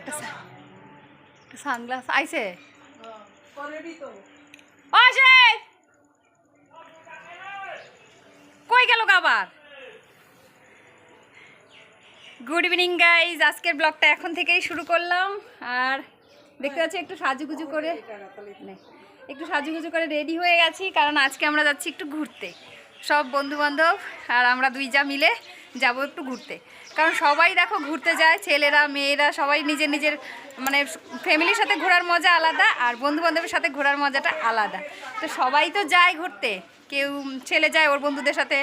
একটা সানগ্লাস আইছে আসে কই গেল আবার। গুড ইভিনিং গাইজ, আজকের ব্লগটা এখন থেকেই শুরু করলাম। আর দেখতে পাচ্ছি একটু সাজুগুজু করে রেডি হয়ে গেছি, কারণ আজকে আমরা যাচ্ছি একটু ঘুরতে, সব বন্ধু বান্ধব আর আমরা দুই যা মিলে যাব একটু ঘুরতে। কারণ সবাই দেখো ঘুরতে যায়, ছেলেরা মেয়েরা সবাই নিজের নিজের মানে ফ্যামিলির সাথে ঘোরার মজা আলাদা, আর বন্ধু বান্ধবের সাথে ঘোরার মজাটা আলাদা। তো সবাই তো যায় ঘুরতে, কেউ ছেলে যায় ওর বন্ধুদের সাথে,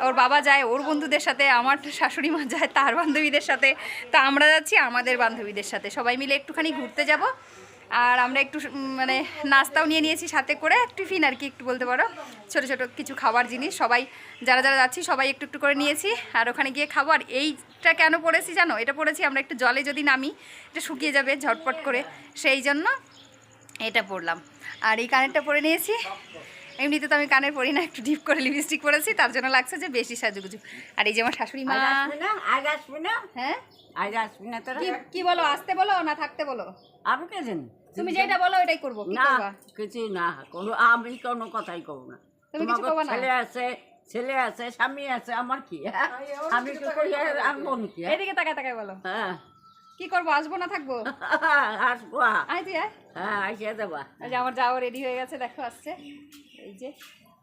ওর বাবা যায় ওর বন্ধুদের সাথে, আমার শাশুড়ি মা যায় তার বান্ধবীদের সাথে, তো আমরা যাচ্ছি আমাদের বান্ধবীদের সাথে, সবাই মিলে একটুখানি ঘুরতে যাব। আর আমরা একটু মানে নাস্তাও নিয়ে নিয়েছি সাথে করে, টিফিন আর কি একটু বলতে পারো, ছোটো ছোটো কিছু খাবার জিনিস সবাই যারা যারা যাচ্ছি সবাই একটু একটু করে নিয়েছি। আর ওখানে গিয়ে খাবো। আর এইটা কেন পড়েছি জানো, এটা পড়েছি আমরা একটু জলে যদি নামি এটা শুকিয়ে যাবে ঝটপট করে, সেই জন্য এটা পরলাম। আর এই কানেরটা পরে নিয়েছি, এমনিতে তো আমি কানের পরি না, একটু ডিপ করে লিপস্টিক পরেছি, তার জন্য লাগছে যে বেশি সাজুগুজু। আর এই যে আমার শাশুড়ি মা। হ্যাঁ কি বলো, আসতে বলো না থাকতে বলো? আমি কে জানি, তুমি যেটা বলো ওটাই করবো। কি করবা? কিছু না, আমি কোনো কথাই কব না। তুমি কিছু করবা না? ছেলে আছে স্বামী আছে, আমার কি? আমি কি করি? আনবো নাকি? এদিকে তাকায় তাকায় বলো। হ্যাঁ কি করবো, আসবো না থাকবো? আসবো। আয় তুই আয়। হ্যাঁ আসিয়া দেবা। এই যে আমার যাও রেডি হয়ে গেছে, দেখো আসছে এই যে।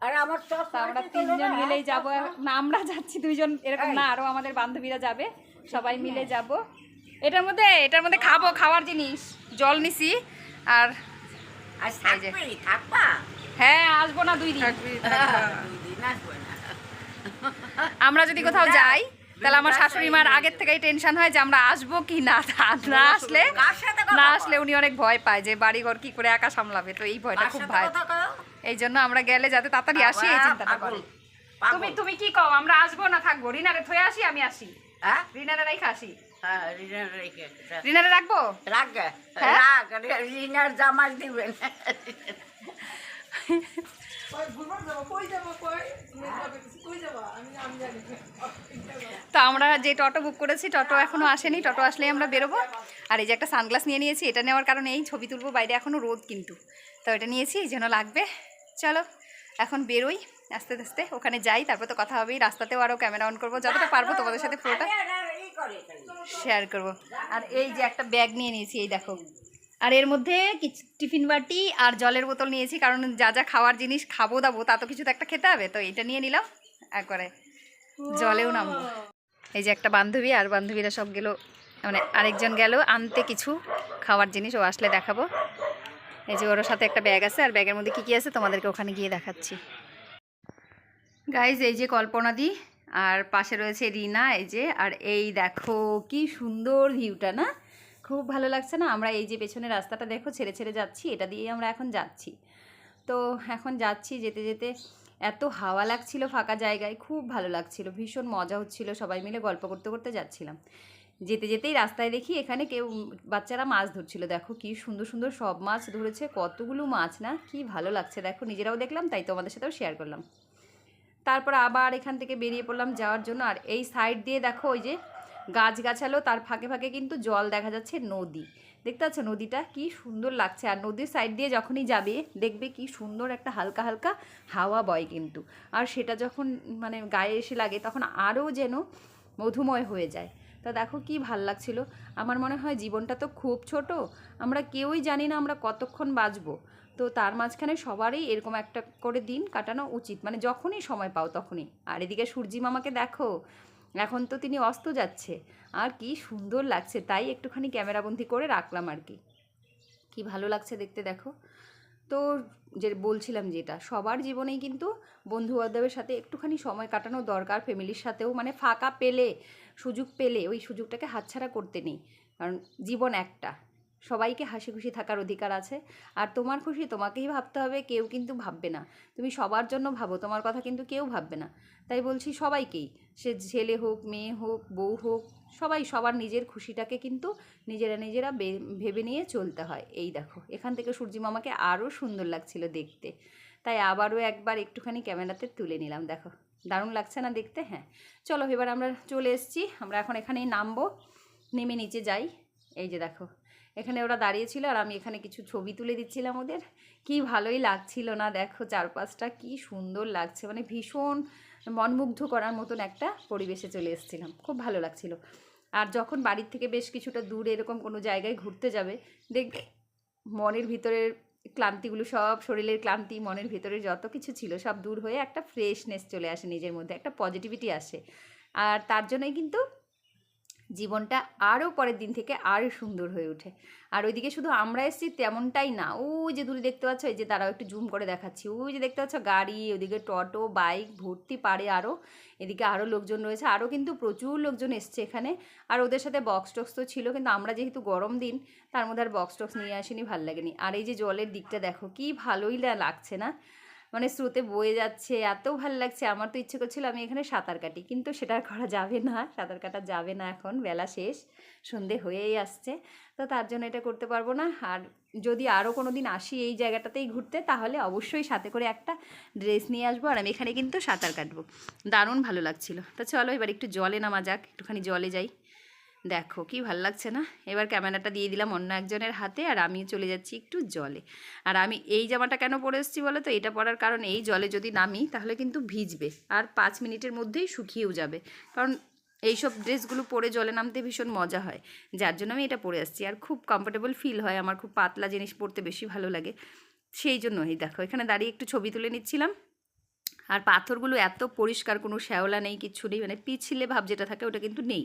আর আমার তো আমরা তিনজন মিলেই যাবো না, আমরা যাচ্ছি দুইজন এরকম না, আরো আমাদের বান্ধবীরা যাবে, সবাই মিলে যাব। এটার মধ্যে খাবো, খাওয়ার জিনিস, জল নিছি। আর থাকবা? হ্যাঁ আসবো না 2 দিন। আমরা যদি কোথাও যাই তাহলে আমার শাশুড়ি মার আগের থেকেই টেনশন হয় যে আমরা আসবো কি না, না আসলে উনি অনেক ভয় পায় যে বাড়িঘর কি করে একা সামলাবে, তো এই ভয়টা খুব ভয়। এই জন্য আমরা গেলে যাতে তাড়াতাড়ি আসি এই চিন্তাটা করে। তুমি কি কও, আমরা আসবো না থাকবো? রিনারে থয়ে আসি, আমি আসি। রিনারে রাইখা আসি। রিনারে রাখবো? রিনার জামাই দিবেন। তো আমরা যে টোটো বুক করেছি, টোটো এখনো আসেনি, টোটো আসলেই আমরা বেরোবো। আর এই যে একটা সানগ্লাস নিয়ে নিয়েছি, এটা নেওয়ার কারণে এই ছবি তুলবো, বাইরে এখনো রোদ কিন্তু, তো এটা নিয়েছি এই জন্য লাগবে। চলো এখন বেরোই আস্তে আস্তে, ওখানে যাই, তারপর তো কথা হবেই। রাস্তাতেও আরও ক্যামেরা অন করবো, যতটা পারবো তোমাদের সাথে পুরোটা শেয়ার করবো। আর এই যে একটা ব্যাগ নিয়ে নিয়েছি, এই দেখো, আর এর মধ্যে কিছু টিফিন বাটি আর জলের বোতল নিয়েছি, কারণ যা যা খাওয়ার জিনিস খাবো দাবো তা তো কিছু তো একটা খেতে হবে, তো এটা নিয়ে নিলাম, একবারে জলেও নামবো। এই যে একটা বান্ধবী, আর বান্ধবীরা সব গেল, মানে আরেকজন গেল আনতে কিছু খাওয়ার জিনিস, ও আসলে দেখাবো। এই যে ওর সাথে একটা ব্যাগ আছে, আর ব্যাগের মধ্যে কী কী আছে তোমাদেরকে ওখানে গিয়ে দেখাচ্ছি। গাইজ এই যে কল্পনাদি, আর পাশে রয়েছে রিনা, এই যে, আর এই দেখো কি সুন্দর ভিউটা না, খুব ভালো লাগছে না? আমরা এই যে পেছনে রাস্তাটা দেখো ছেড়ে ছেড়ে যাচ্ছি, এটা দিয়েই আমরা এখন যাচ্ছি। তো এখন যাচ্ছি, যেতে যেতে এত হাওয়া লাগছিল ফাঁকা জায়গায়, খুব ভালো লাগছিল, ভীষণ মজা হচ্ছিল, সবাই মিলে গল্প করতে করতে যাচ্ছিলাম। যেতে যেতেই রাস্তায় দেখি এখানে কেউ বাচ্চারা মাছ ধরছিল, দেখো কি সুন্দর সুন্দর সব মাছ ধরেছে, কতগুলো মাছ না, কি ভালো লাগছে দেখো, নিজেরাও দেখলাম, তাই তোমাদের সাথেও শেয়ার করলাম। তারপর আবার এখান থেকে বেরিয়ে পড়লাম যাওয়ার জন্য। আর এই সাইড দিয়ে দেখো ওই যে গাছগাছালো, তার ফাঁকে ফাঁকে কিন্তু জল দেখা যাচ্ছে, নদী দেখতে পাচ্ছ, নদীটা কি সুন্দর লাগছে। আর নদীর সাইড দিয়ে যখনই যাবে দেখবে কি সুন্দর একটা হালকা হালকা হাওয়া বয় কিন্তু, আর সেটা যখন মানে গায়ে এসে লাগে তখন আরও যেন মধুময় হয়ে যায়। তা দেখো কি ভাল লাগছিল। আমার মনে হয় জীবনটা তো খুব ছোট, আমরা কেউই জানি না আমরা কতক্ষণ বাঁচবো, তো তার মাঝখানে সবারই এরকম একটা করে দিন কাটানো উচিত, মানে যখনই সময় পাও তখনই। আর এদিকে সূর্যি মামাকে দেখো, এখন তো তিনি অস্ত যাচ্ছে, আর কি সুন্দর লাগছে, তাই একটুখানি ক্যামেরাবন্দি করে রাখলাম আর কি, কি ভালো লাগছে দেখতে দেখো। তো যে বলছিলাম, যেটা সবার জীবনেই কিন্তু বন্ধু বান্ধবের সাথে একটুখানি সময় কাটানো দরকার, ফ্যামিলির সাথেও, মানে ফাঁকা পেলে, সুযোগ পেলে ওই সুযোগটাকে হাতছাড়া করতে নেই, কারণ জীবন একটা, সবাইকে হাসি খুশি থাকার অধিকার আছে। আর তোমার খুশি তোমাকেই ভাবতে হবে, কেউ কিন্তু ভাববে না। তুমি সবার জন্য ভাবো, তোমার কথা কিন্তু কেউ ভাববে না। তাই বলছি সবাইকেই, সে ছেলে হোক মেয়ে হোক বউ হোক, সবাই সবার নিজের খুশিটাকে কিন্তু নিজেরা নিজেরা ভেবে নিয়ে চলতে হয়। এই দেখো এখান থেকে সূর্যি মামাকে আরও সুন্দর লাগছিল দেখতে, তাই আবারও একবার একটুখানি ক্যামেরাতে তুলে নিলাম। দেখো দারুণ লাগছে না দেখতে? হ্যাঁ চলো এবার আমরা চলে এসেছি, আমরা এখন এখানেই নামবো, নেমে নিচে যাই। এই যে দেখো, এখানে ওরা দাঁড়িয়ে ছিল আর আমি এখানে কিছু ছবি তুলে দিচ্ছিলাম ওদের। কি ভালোই লাগছিল না, দেখো চারপাশটা কি সুন্দর লাগছে, মানে ভীষণ মনমুগ্ধ করার মতন একটা পরিবেশে চলে এসেছিলাম, খুব ভালো লাগছিল। আর যখন বাড়ির থেকে বেশ কিছুটা দূরে এরকম কোনো জায়গায় ঘুরতে যাবে, দেখবে মনের ভিতরের ক্লান্তিগুলো সব, শরীরের ক্লান্তি, মনের ভিতরে যত কিছু ছিল সব দূর হয়ে একটা ফ্রেশনেস চলে আসে নিজের মধ্যে, একটা পজিটিভিটি আসে। আর তার জন্যই কিন্তু জীবনটা আরও পরের দিন থেকে আরও সুন্দর হয়ে ওঠে। আর ওইদিকে শুধু আমরা এসেছি তেমনটাই না, ওই যে দূরে দেখতে পাচ্ছ, এই যে তারাও একটু জুম করে দেখাচ্ছি, ওই যে দেখতে পাচ্ছ গাড়ি, ওদিকে টোটো বাইক ভর্তি পারে আরও, এদিকে আরও লোকজন রয়েছে, আরও কিন্তু প্রচুর লোকজন এসছে এখানে। আর ওদের সাথে বক্স টক্স তো ছিল, কিন্তু আমরা যেহেতু গরম দিন তার মধ্যে আর বক্স টক্স নিয়ে আসিনি, ভাল লাগেনি। আর এই যে জলের দিকটা দেখো কি ভালোই লাগছে না, মানে স্রোতে বয়ে যাচ্ছে, এত ভালো লাগছে। আমার তো ইচ্ছে করছিল আমি এখানে সাঁতার কাটি, কিন্তু সেটা আর করা যাবে না, সাঁতার কাটা যাবে না, এখন বেলা শেষ, সন্ধে হয়েই আসছে, তো তার জন্য এটা করতে পারবো না। আর যদি আরও কোনো দিন আসি এই জায়গাটাতেই ঘুরতে, তাহলে অবশ্যই সাথে করে একটা ড্রেস নিয়ে আসবো, আর আমি এখানে কিন্তু সাঁতার কাটবো। দারুণ ভালো লাগছিল। তো চলো এবার একটু জলে নামা যাক, একটুখানি জলে যাই। দেখো কি ভালো লাগছে না। এবার ক্যামেরাটা দিয়ে দিলাম অন্য একজনের হাতে, আর আমি চলে যাচ্ছি একটু জলে। আর আমি এই জামাটা কেন পরে এসেছি বলো তো, এটা পরার কারণ এই জলে যদি নামি তাহলে কিন্তু ভিজবে, আর 5 মিনিটের মধ্যেই শুকিয়েও যাবে, কারণ এইসব ড্রেসগুলো পরে জলে নামতে ভীষণ মজা হয়, যার জন্য আমি এটা পরে আসছি। আর খুব কমফোর্টেবল ফিল হয়, আমার খুব পাতলা জিনিস পরতে বেশি ভালো লাগে, সেই জন্যই। দেখো এখানে দাঁড়িয়ে একটু ছবি তুলে নিচ্ছিলাম। আর পাথরগুলো এত পরিষ্কার, কোনো শ্যাওলা নেই, কিচ্ছু নেই, মানে পিছলে ভাব যেটা থাকে ওটা কিন্তু নেই,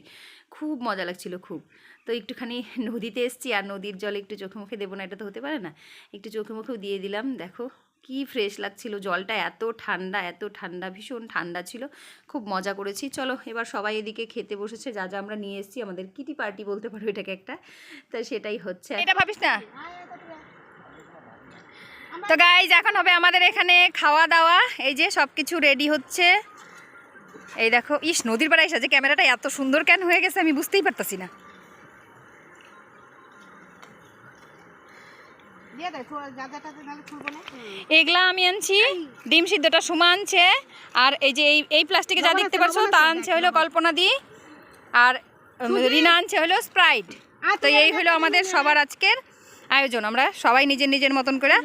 খুব মজা লাগছিল খুব। তো একটুখানি নদীতে এসেছি, আর নদীর জলে একটু চোখে মুখে দেবো না, এটা তো হতে পারে না, একটু চোখে মুখেও দিয়ে দিলাম। দেখো কি ফ্রেশ লাগছিল, জলটা এত ঠান্ডা, এত ঠান্ডা, ভীষণ ঠান্ডা ছিল, খুব মজা করেছি। চলো এবার সবাই এদিকে খেতে বসেছে, যা যা আমরা নিয়ে এসেছি, আমাদের কিটি পার্টি বলতে পারো এটাকে একটা, তো সেটাই হচ্ছে। এটা ভাবিস না। তো গাইজ এখন হবে আমাদের এখানে খাওয়া দাওয়া, এই যে সব কিছু রেডি হচ্ছে। এই দেখো, ইস নদীর পাড়ে এসে যে ক্যামেরাটা এত সুন্দর কেন হয়ে গেছে আমি বুঝতেই পারতাছি না। এগুলা আমি আনছি, ডিম সিদ্ধটা সুমা আনছে, আর এই যে এই প্লাস্টিকে যা দেখতে পাচ্ছ তা আনছে হলো কল্পনা দি, আর রিনা আনছে হলো স্প্রাইট। তো এই হলো আমাদের সবার আজকের আয়োজন, আমরা সবাই নিজের নিজের মতন করে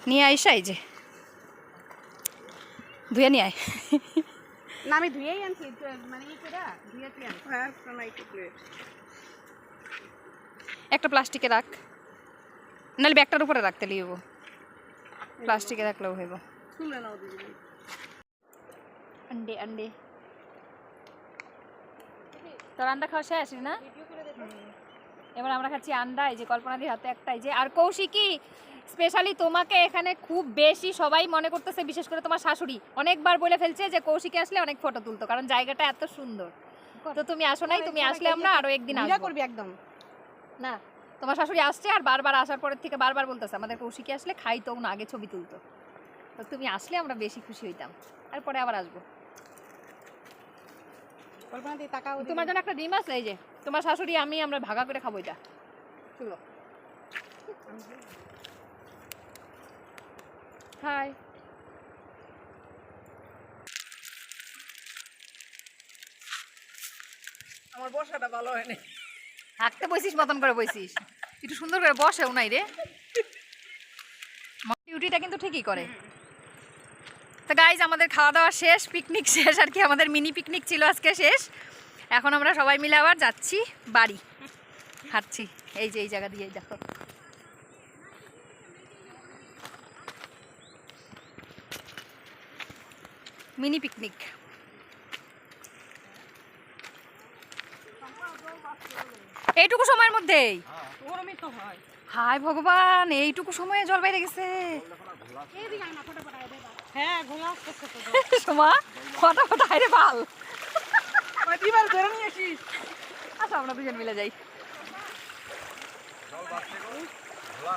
নিয়ে আইসা, এই যে ধুয়ে নিয়ে আয়। না আমি ধুয়েই আনছি, মানে একটা প্লাস্টিকে রাখ, নাহলে ব্যাগটার উপরে রাখতে লিখব, প্লাস্টিকে রাখলেও হইব। আন্ডে আন্ডে তোর আন্ডা খাওয়া শেষ না? এবার আমরা খাচ্ছি আন্ডা, এই যে কল্পনাদির হাতে একটা, এই যে। আর কৌশিকী স্পেশালি তোমাকে এখানে খুব বেশি সবাই মনে করতেছে, বিশেষ করে তোমার শাশুড়ি অনেকবার বলে ফেলছে যে কৌশিকী আসলে অনেক ফটো তুলতো, কারণ জায়গাটা এত সুন্দর। তো তুমি আসো নাই, তুমি আসলে আমরা আরো একদিন আসবো করবি একদম না। তোমার শাশুড়ি আসছে, আর বারবার আসার পরের থেকে বারবার বলতেছে আমাদের কৌশিকী আসলে খাইতো না, আগে ছবি তুলতো। তো তুমি আসলে আমরা বেশি খুশি হইতাম, আর পরে আবার আসবো। তোমার জন্য একটা ডিম আছে, এই যে তোমার শাশুড়ি আমি আমরা ভাগা করে খাবো এটা। চলো হাই। আমার বসাটা ভালো হয়নি, হাঁটতে বসিস মতন করে বসিস, একটু সুন্দর করে বসেও নাই রে, ডিউটিটা কিন্তু ঠিকই করে। তো গাইজ আমাদের খাওয়া দাওয়া শেষ, পিকনিক শেষ আর কি, আমাদের মিনি পিকনিক ছিল আজকে শেষ। এখন আমরা সবাই মিলে আবার যাচ্ছি বাড়ি, হাঁটছি এই যে এই জায়গা দিয়ে, দেখো মিনি পিকনিক। এইটুকু সময়ের মধ্যেই, হায় ভগবান, এইটুকু সময়ে জল বাইরে গেছে। সোমা ফটাফট হাইরে পাল, আচ্ছা আমরা দুজন মিলে যাই।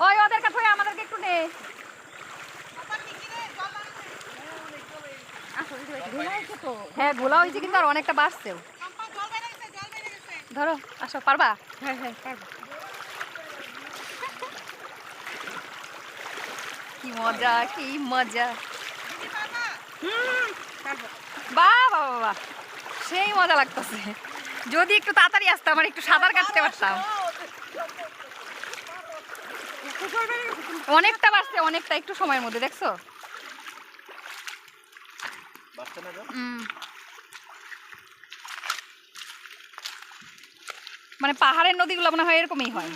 ওই ওদের কাছে আমাদেরকে একটু নে। হ্যাঁ গোলা হয়েছে, কিন্তু আর অনেকটা বাড়ছেও। ধরো আসো, পারবা? হ্যাঁ হ্যাঁ পারবো। কি মজা, কি মজা, বাহ বাহ বাহ, সেই মজা লাগতেছে। যদি একটু তাড়াতাড়ি আসতাম আর একটু সাঁতার কাটতে পারতাম। অনেকটা বাড়ছে, অনেকটা, একটু সময়ের মধ্যে দেখছো। মানে পাহাড়ের নদীগুলো মনে হয় এরকমই হয়।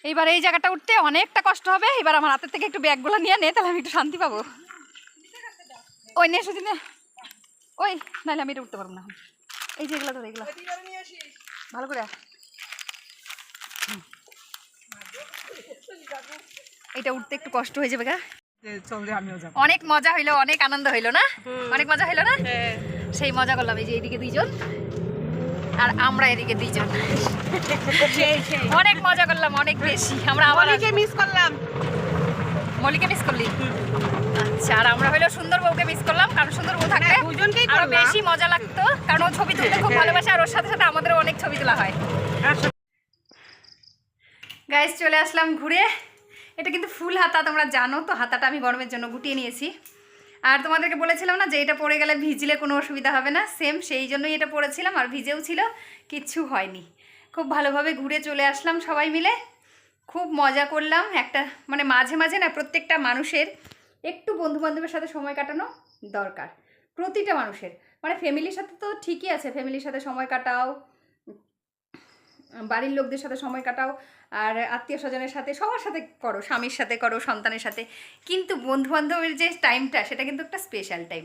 এইবার এই জায়গাটা উঠতে অনেকটা কষ্ট হবে। এবার আমার হাতের থেকে একটু ব্যাগগুলো নিয়ে নে, তাহলে আমি একটু শান্তি পাবো। ওই নে সুজি নে, ওই নাহলে আমি এটা উঠতে পারবো না। এই যে এগুলো ধরে, এগুলো ভালো করে। এটা উঠতে একটু কষ্ট হয়ে যাবে গা। অনেক মজা হইলো, অনেক আনন্দ হইলো না? অনেক মজা হইলো না? সেই মজা করলাম। এই যে এইদিকে দুইজন আর আমরা এদিকে দুইজন, অনেক মজা করলাম, অনেক বেশি। আমরা আবার মিস করলাম। মলিকে মিস করলি? আচ্ছা, আর আমরা হইলো সুন্দর বউকে মিস করলাম, কারণ সুন্দর বউ থাকলে দুজনকেই আরো বেশি মজা লাগতো, কারণ ও ছবি তুলতে খুব ভালোবাসে আর ওর সাথে সাথে আমাদেরও অনেক ছবি তোলা হয়। গাইস চলে আসলাম ঘুরে। এটা কিন্তু ফুল হাতা, তোমরা জানো তো। হাতাটা আমি গরমের জন্য গুটিয়ে নিয়েছি। আর তোমাদেরকে বলেছিলাম না যে এটা পরে গেলে ভিজলে কোনো অসুবিধা হবে না, সেম সেই জন্যই এটা পরেছিলাম। আর ভিজেও ছিল, কিচ্ছু হয়নি। খুব ভালোভাবে ঘুরে চলে আসলাম সবাই মিলে, খুব মজা করলাম। একটা মানে মাঝে মাঝে না প্রত্যেকটা মানুষের একটু বন্ধুবান্ধবের সাথে সময় কাটানো দরকার, প্রতিটা মানুষের। মানে ফ্যামিলির সাথে তো ঠিকই আছে, ফ্যামিলির সাথে সময় কাটাও, বাড়ির লোকদের সাথে সময় কাটাও, আর আত্মীয় স্বজনের সাথে, সবার সাথে করো, স্বামীর সাথে করো, সন্তানের সাথে। কিন্তু বন্ধুবান্ধবের যে টাইমটা, সেটা কিন্তু একটা স্পেশাল টাইম।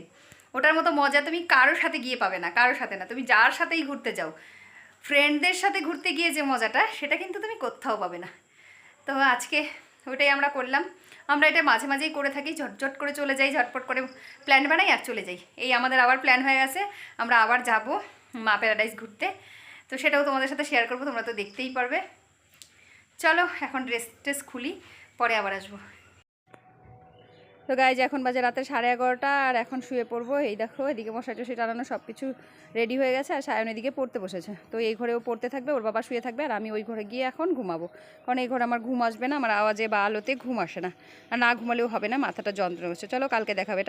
ওটার মতো মজা তুমি কারোর সাথে গিয়ে পাবে না, কারোর সাথে না। তুমি যার সাথেই ঘুরতে যাও, ফ্রেন্ডদের সাথে ঘুরতে গিয়ে যে মজাটা, সেটা কিন্তু তুমি কোথাও পাবে না। তো আজকে ওটাই আমরা করলাম। আমরা এটা মাঝে মাঝেই করে থাকি, ঝটঝট করে চলে যাই, ঝটপট করে প্ল্যান বানাই আর চলে যাই। এই আমাদের আবার প্ল্যান হয়ে গেছে, আমরা আবার যাব মা প্যারাডাইস ঘুরতে। তো সেটাও তোমাদের সাথে শেয়ার করবো, তোমরা তো দেখতেই পারবে। চলো এখন ড্রেস খুলি, পরে আবার আসবো। তো গাইজ এখন বাজে রাতে 11:30, আর এখন শুয়ে পড়বো। এই দেখো এদিকে মশাই টশাই টানানো সব কিছু রেডি হয়ে গেছে, আর সায়ন এদিকে পড়তে বসেছে। তো এই ঘরেও পড়তে থাকবে, ওর বাবা শুয়ে থাকবে, আর আমি ওই ঘরে গিয়ে এখন ঘুমাবো। কারণ এই ঘরে আমার ঘুম আসবে না, আমার আওয়াজে বা আলোতে ঘুম আসে না, আর না ঘুমালেও হবে না, মাথাটা যন্ত্রণা হচ্ছে। চলো কালকে দেখাবে।